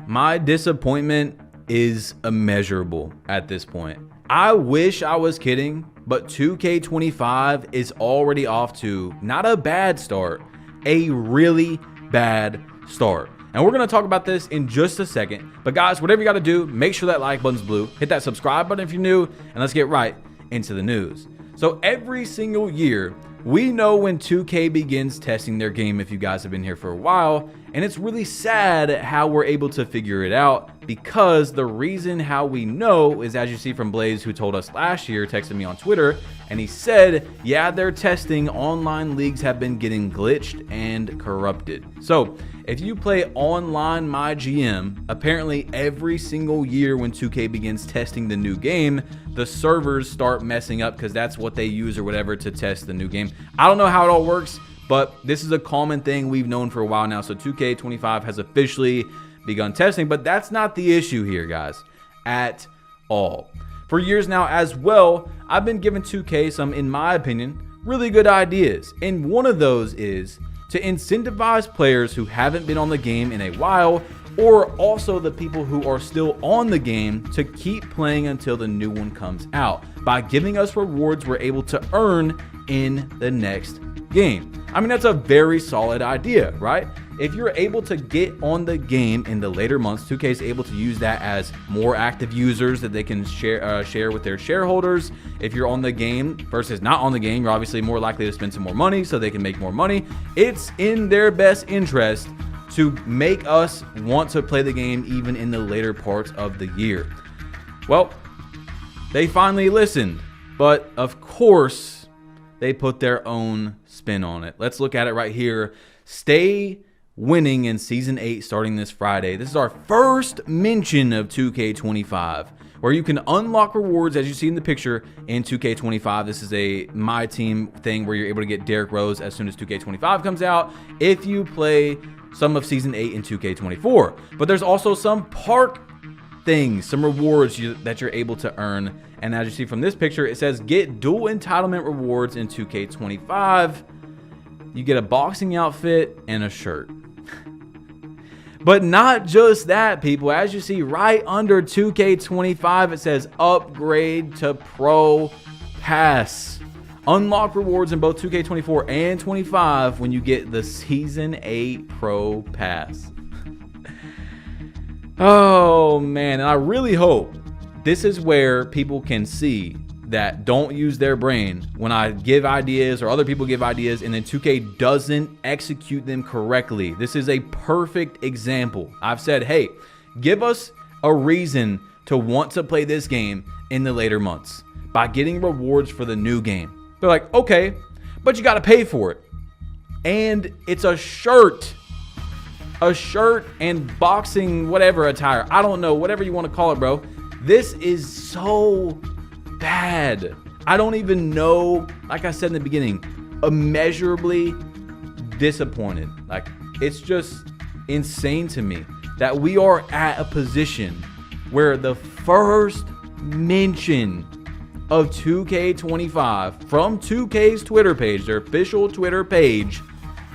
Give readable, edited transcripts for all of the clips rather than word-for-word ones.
My disappointment is immeasurable at this point. I wish I was kidding, but 2K25 is already off to not a bad start, a really bad start. And we're going to talk about this in just a second. But guys, whatever you got to do, make sure that like button's blue. Hit that subscribe button if you're new, and let's get right into the news. So every single year, we know when 2K begins testing their game, if you guys have been here for a while, and it's really sad how we're able to figure it out, because the reason how we know is, as you see from Blaze, who told us last year, texted me on Twitter, and he said, yeah, they're testing online leagues have been getting glitched and corrupted. So if you play online MyGM, apparently every single year when 2K begins testing the new game, the servers start messing up because that's what they use or whatever to test the new game. I don't know how it all works, but this is a common thing we've known for a while now. So 2K25 has officially begun testing, but that's not the issue here, guys, at all. For years now as well, I've been giving 2K some, in my opinion, really good ideas. And one of those is to incentivize players who haven't been on the game in a while, or also the people who are still on the game, to keep playing until the new one comes out by giving us rewards we're able to earn in the next game. I mean, that's a very solid idea, right? If you're able to get on the game in the later months, 2K is able to use that as more active users that they can share with their shareholders. If you're on the game versus not on the game, you're obviously more likely to spend some more money so they can make more money. It's in their best interest to make us want to play the game even in the later parts of the year. Well, they finally listened, but of course they put their own spin on it. Let's look at it right here. Stay winning in Season 8 starting this Friday. This is our first mention of 2K25, where you can unlock rewards, as you see in the picture, in 2K25. This is a My Team thing where you're able to get Derrick Rose as soon as 2K25 comes out if you play some of Season 8 in 2K24. But there's also some park things, some rewards that you're able to earn. And as you see from this picture, it says get dual entitlement rewards in 2K25. You get a boxing outfit and a shirt. But not just that, people. As you see right under 2K25, it says upgrade to Pro Pass. Unlock rewards in both 2K24 and 25 when you get the Season 8 Pro Pass. Oh, man. And I really hope this is where people can see that don't use their brain when I give ideas or other people give ideas and then 2K doesn't execute them correctly. This is a perfect example. I've said, hey, give us a reason to want to play this game in the later months by getting rewards for the new game. They're like, okay, but you got to pay for it. And it's a shirt and boxing, whatever attire. I don't know, whatever you want to call it, bro. This is so bad. I don't even know, like I said in the beginning, immeasurably disappointed. Like, it's just insane to me that we are at a position where the first mention of 2K25 from 2K's Twitter page, their official Twitter page,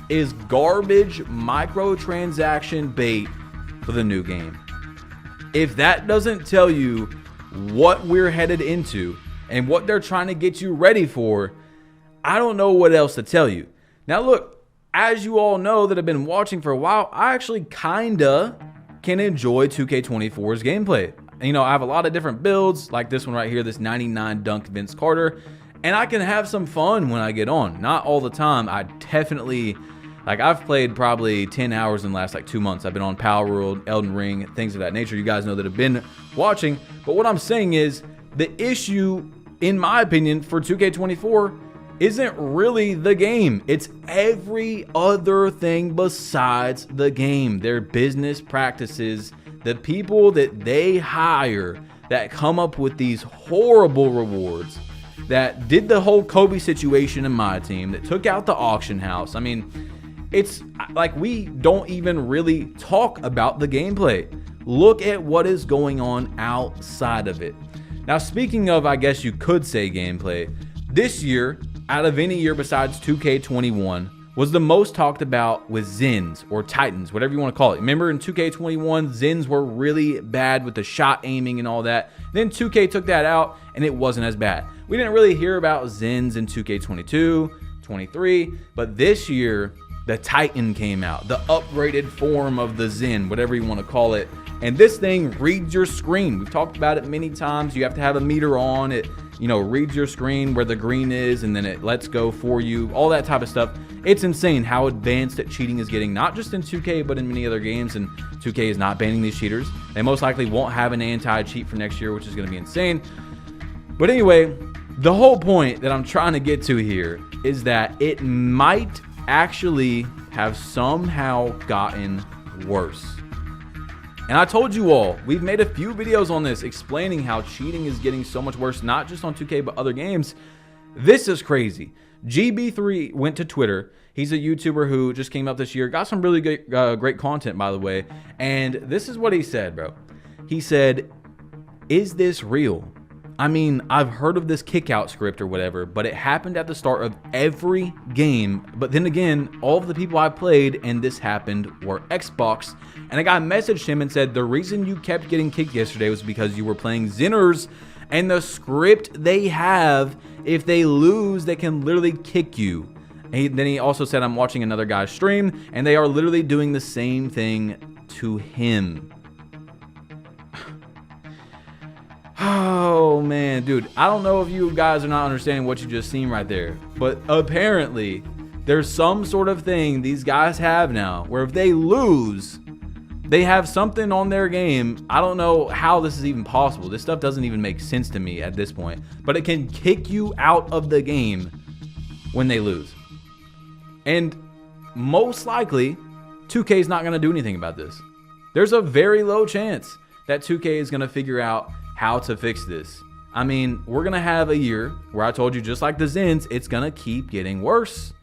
is garbage microtransaction bait for the new game. If that doesn't tell you what we're headed into and what they're trying to get you ready for, I don't know what else to tell you. Now look, as you all know that have been watching for a while, I actually kinda can enjoy 2K24's gameplay. You know, I have a lot of different builds, like this one right here, this 99 dunk Vince Carter, and I can have some fun when I get on. Not all the time. I definitely, like, I've played probably 10 hours in the last 2 months. I've been on Power World, Elden Ring, things of that nature. You guys know that have been watching. But what I'm saying is the issue, in my opinion, for 2K24 isn't really the game. It's every other thing besides the game. Their business practices, the people that they hire that come up with these horrible rewards, that did the whole Kobe situation in My Team, that took out the auction house. I mean, it's like we don't even really talk about the gameplay. Look at what is going on outside of it. Now, speaking of, I guess you could say gameplay, this year, out of any year besides 2K21, was the most talked about with Zins or Titans, whatever you want to call it. Remember in 2K21, Zins were really bad with the shot aiming and all that. Then 2K took that out and it wasn't as bad. We didn't really hear about Zins in 2K22, 23, but this year the Titan came out, the upgraded form of the Zin, whatever you want to call it. And this thing reads your screen. We've talked about it many times. You have to have a meter on it, reads your screen where the green is, and then it lets go for you, all that type of stuff. It's insane how advanced that cheating is getting, not just in 2K, but in many other games. And 2K is not banning these cheaters. They most likely won't have an anti-cheat for next year, which is going to be insane. But anyway, the whole point that I'm trying to get to here is that it might actually have somehow gotten worse. And I told you all, we've made a few videos on this explaining how cheating is getting so much worse, not just on 2K, but other games. This is crazy. GB3 went to Twitter. He's a YouTuber who just came up this year. Got some really great content, by the way. And this is what he said, bro. He said, "Is this real? I mean, I've heard of this kick-out script or whatever, but it happened at the start of every game. But then again, all of the people I played and this happened were Xbox. And a guy messaged him and said, the reason you kept getting kicked yesterday was because you were playing Zinners, and the script they have, if they lose, they can literally kick you." And then he also said, "I'm watching another guy's stream, and they are literally doing the same thing to him." Oh man, dude, I don't know if you guys are not understanding what you just seen right there, but apparently there's some sort of thing these guys have now where if they lose, they have something on their game. I don't know how this is even possible. This stuff doesn't even make sense to me at this point, but it can kick you out of the game when they lose. And most likely 2K is not going to do anything about this. There's a very low chance that 2K is going to figure out how to fix this. I mean, we're going to have a year where I told you, just like the Zins, it's going to keep getting worse.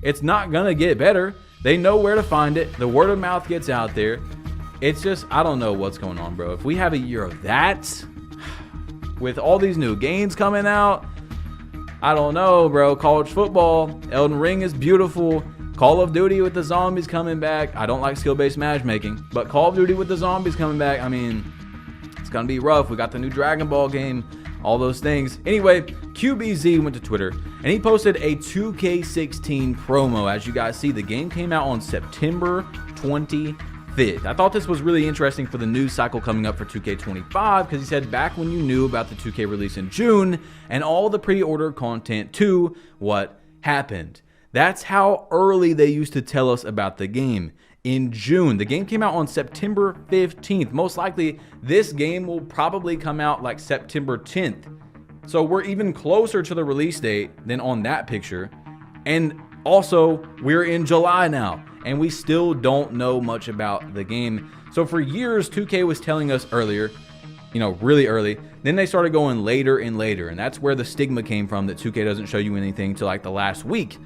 It's not going to get better. They know where to find it. The word of mouth gets out there. It's just, I don't know what's going on, bro. If we have a year of that, with all these new games coming out, I don't know, bro. College football, Elden Ring is beautiful. Call of Duty with the zombies coming back. I don't like skill-based matchmaking, but Call of Duty with the zombies coming back, I mean, it's going to be rough. We got the new Dragon Ball game, all those things. Anyway, QBZ went to Twitter, and he posted a 2K16 promo. As you guys see, the game came out on September 25th. I thought this was really interesting for the news cycle coming up for 2K25, because he said back when you knew about the 2K release in June and all the pre-order content too, what happened? That's how early they used to tell us about the game. In June. The game came out on September 15th. Most likely, this game will probably come out like September 10th. So we're even closer to the release date than on that picture. And also, we're in July now, and we still don't know much about the game. So for years, 2K was telling us earlier, really early. Then they started going later and later, and that's where the stigma came from that 2K doesn't show you anything till like the last week.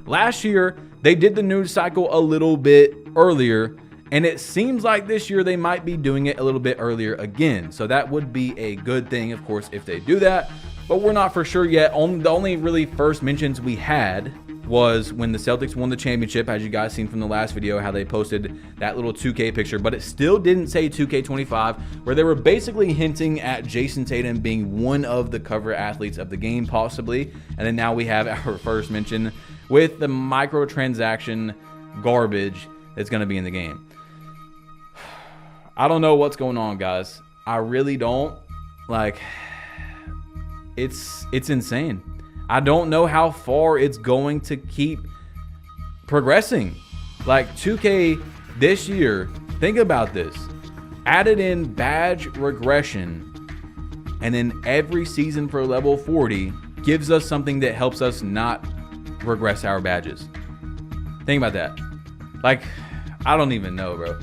Last year, they did the news cycle a little bit earlier, and it seems like this year they might be doing it a little bit earlier again. So that would be a good thing, of course, if they do that, but we're not for sure yet. The only really first mentions we had was when the Celtics won the championship, as you guys seen from the last video, how they posted that little 2K picture, but it still didn't say 2K25, where they were basically hinting at Jason Tatum being one of the cover athletes of the game, possibly. And then now we have our first mention with the microtransaction garbage that's going to be in the game. I don't know what's going on, guys. I really don't. Like, it's insane. I don't know how far it's going to keep progressing. Like 2K this year, think about this. Added in badge regression, and then every season for level 40 gives us something that helps us not regress our badges. Think about that. Like, I don't even know, bro.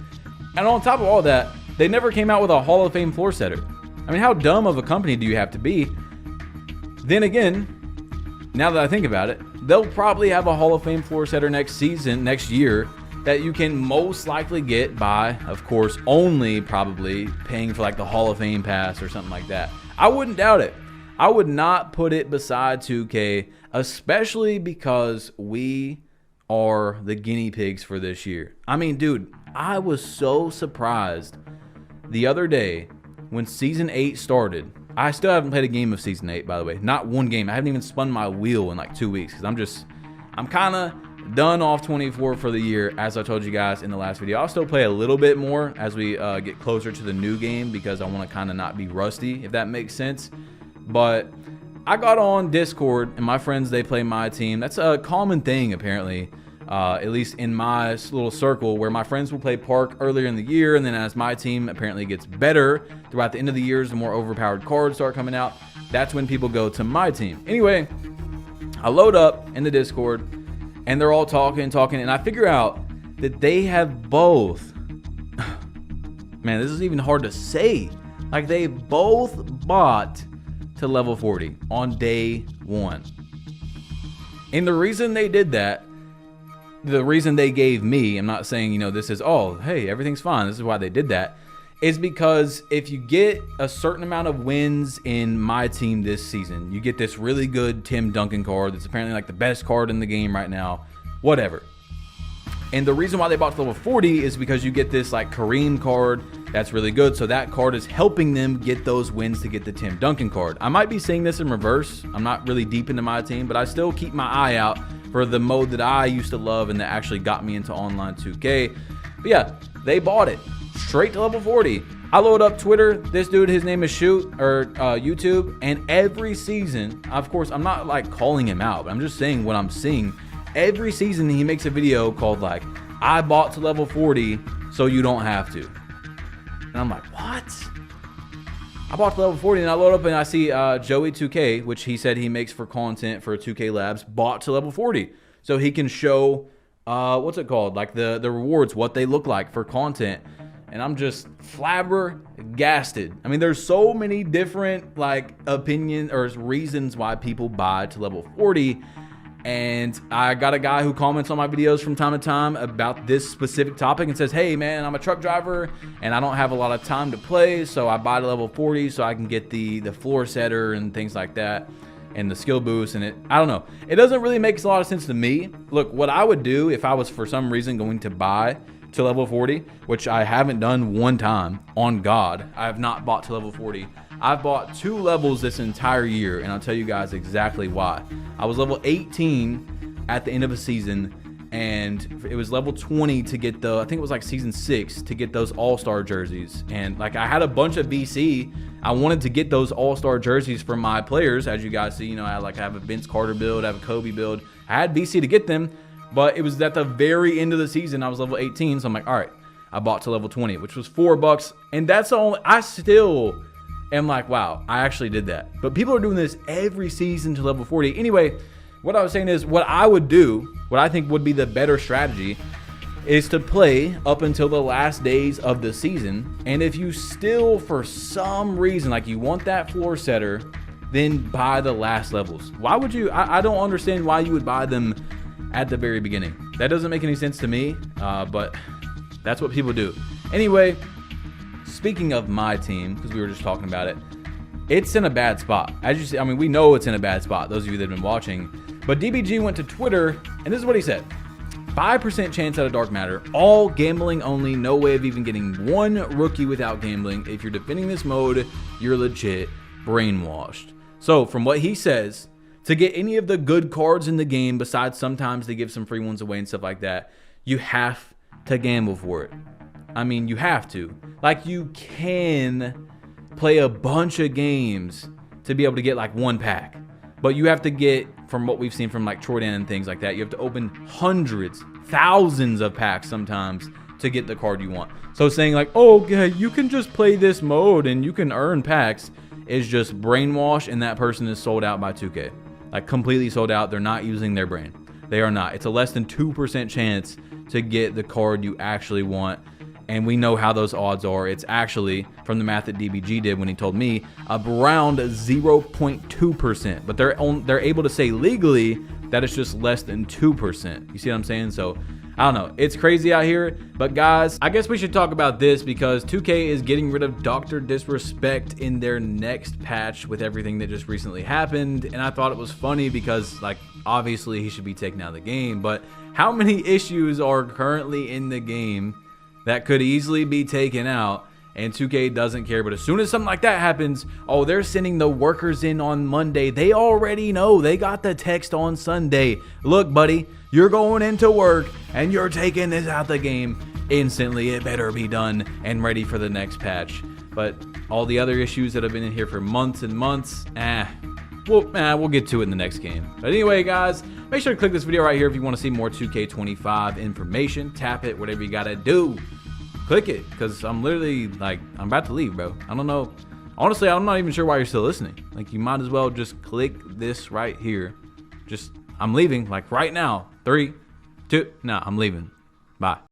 And on top of all that, they never came out with a Hall of Fame floor setter. I mean, how dumb of a company do you have to be? Then again, now that I think about it, they'll probably have a Hall of Fame floor setter next year, that you can most likely get by, of course, only probably paying for like the Hall of Fame pass or something like that. I wouldn't doubt it. I would not put it beside 2K, especially because we are the guinea pigs for this year. I mean, dude, I was so surprised the other day when Season 8 started. I still haven't played a game of Season 8, by the way. Not one game. I haven't even spun my wheel in like 2 weeks because I'm kind of done off 24 for the year, as I told you guys in the last video. I'll still play a little bit more as we get closer to the new game because I want to kind of not be rusty, if that makes sense. But I got on Discord, and my friends, they play my team. That's a common thing, apparently, at least in my little circle, where my friends will play Park earlier in the year, and then as my team apparently gets better throughout the end of the years, the more overpowered cards start coming out, that's when people go to my team. Anyway, I load up in the Discord, and they're all talking, and I figure out that they have both, man, this is even hard to say, like they both bought to level 40 on day 1. And the reason they did that, the reason they gave me, I'm not saying, you know, this is, oh, hey, everything's fine, this is why they did that, is because if you get a certain amount of wins in my team this season, you get this really good Tim Duncan card that's apparently like the best card in the game right now, whatever. And the reason why they bought to level 40 is because you get this like Kareem card that's really good. So that card is helping them get those wins to get the Tim Duncan card. I might be seeing this in reverse. I'm not really deep into my team, but I still keep my eye out for the mode that I used to love and that actually got me into online 2K. But yeah, they bought it straight to level 40. I load up Twitter. This dude, his name is Shoot, or YouTube, and every season, of course, I'm not like calling him out, but I'm just saying what I'm seeing. Every season he makes a video called like, I bought to level 40 so you don't have to. And I'm like, what? I bought to level 40, and I load up and I see Joey 2K, which he said he makes for content for 2K Labs, bought to level 40. So he can show, what's it called? Like the rewards, what they look like for content. And I'm just flabbergasted. I mean, there's so many different like opinions or reasons why people buy to level 40. And I got a guy who comments on my videos from time to time about this specific topic and says, hey man, I'm a truck driver and I don't have a lot of time to play, so I buy to level 40 so I can get the floor setter and things like that and the skill boost. And I don't know, it doesn't really make a lot of sense to me. Look, what I would do if I was for some reason going to buy to level 40, which I haven't done one time, on God, I have not bought to level 40. I've bought 2 levels this entire year, and I'll tell you guys exactly why. I was level 18 at the end of a season, and it was level 20 to get I think it was like season 6 to get those all-star jerseys. And like I had a bunch of VC. I wanted to get those all-star jerseys for my players. As you guys see, you know, I have a Vince Carter build, I have a Kobe build. I had VC to get them, but it was at the very end of the season. I was level 18, so I'm like, all right, I bought to level 20, which was $4, and that's the only, I still am like, wow, I actually did that. But people are doing this every season to level 40. Anyway, what I was saying is what I would do, what I think would be the better strategy, is to play up until the last days of the season. And if you still, for some reason, like you want that floor setter, then buy the last levels. Why would you? I don't understand why you would buy them at the very beginning. That doesn't make any sense to me, but that's what people do. Anyway, speaking of my team, because we were just talking about it, it's in a bad spot. As you see, I mean, we know it's in a bad spot, those of you that have been watching. But DBG went to Twitter, and this is what he said. 5% chance out of Dark Matter, all gambling only, no way of even getting one rookie without gambling. If you're defending this mode, you're legit brainwashed. So from what he says, to get any of the good cards in the game, besides sometimes they give some free ones away and stuff like that, you have to gamble for it. I mean, you have to. Like, you can play a bunch of games to be able to get like one pack, but you have to get, from what we've seen from like Troydan and things like that, you have to open hundreds, thousands of packs sometimes to get the card you want. So saying like, oh yeah, you can just play this mode and you can earn packs, is just brainwash, and that person is sold out by 2K. Like, completely sold out. They're not using their brain. They are not. It's a less than 2% chance to get the card you actually want. And we know how those odds are. It's actually, from the math that DBG did when he told me, around 0.2%. But they're able to say legally that it's just less than 2%. You see what I'm saying? So I don't know. It's crazy out here. But guys, I guess we should talk about this because 2K is getting rid of Dr. Disrespect in their next patch with everything that just recently happened. And I thought it was funny because, like, obviously he should be taken out of the game. But how many issues are currently in the game that could easily be taken out? And 2K doesn't care. But as soon as something like that happens, oh, they're sending the workers in on Monday. They already know. They got the text on Sunday. Look, buddy, you're going into work and you're taking this out the game instantly. It better be done and ready for the next patch. But all the other issues that have been in here for months and months, we'll get to it in the next game. But anyway, guys, make sure to click this video right here if you want to see more 2K25 information. Tap it, whatever you got to do. Click it, because I'm literally, like, I'm about to leave, bro. I don't know. Honestly, I'm not even sure why you're still listening. Like, you might as well just click this right here. I'm leaving, like, right now. 3, 2, no, I'm leaving. Bye.